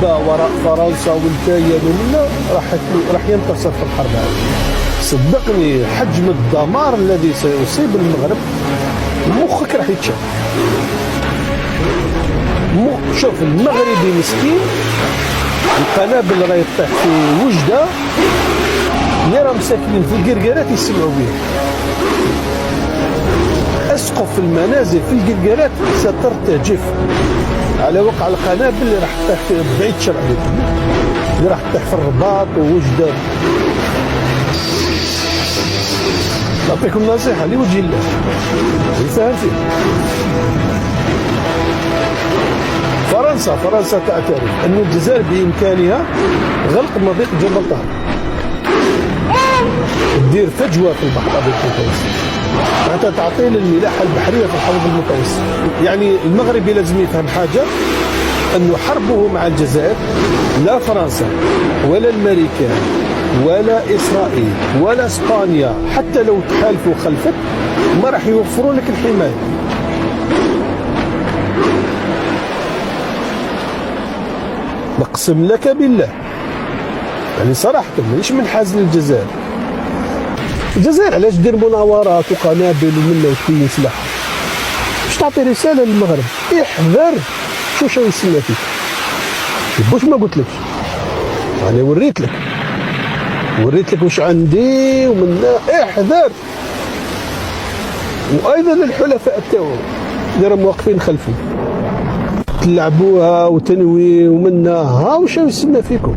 محبة وراء فرنسا والكيان ومنا راح ينتصر في الحرب هذه. صدقني حجم الدمار الذي سيصيب المغرب مخك راح يتشال. شوف المغربي مسكين القنابل راهي تطيح في وجده اللي راهم ساكنين في القرقارات يسمعوا بها. اسقف المنازل في القرقارات سترتجف على وقع القنابل اللي راح تطيح في بعيد شرع اللي راح تطيح في الرباط ووجده. نعطيكم نصيحة لوجه الله يفهم فيه. فرنسا تعترف أن الجزائر بإمكانها غلق مضيق جبل طارق، تدير فجوة في البحر الأبيض المتوسط حتى تعطي الملاحة البحرية في الحوض المتوسط. يعني المغربي لازم يفهم حاجة، أنه حربه مع الجزائر لا فرنسا ولا الأمريكان ولا إسرائيل ولا إسبانيا حتى لو تحالفوا خلفك ما راح يوفروا لك الحماية. نقسم لك بالله، يعني صراحة مانيش منحاز للجزائر. الجزائر علاش دير مناورات وقنابل ومنا وتكين سلاح؟ باش تعطي رسالة للمغرب احذر شو يسمى فيك. واش ما قلت لكش؟ أنا وريت لك واش عندي ومنا احذر. وأيضا الحلفاء تاعو اللي راهم واقفين خلفي تلعبوها وتنوي ومنا ها واش يسمى فيكم.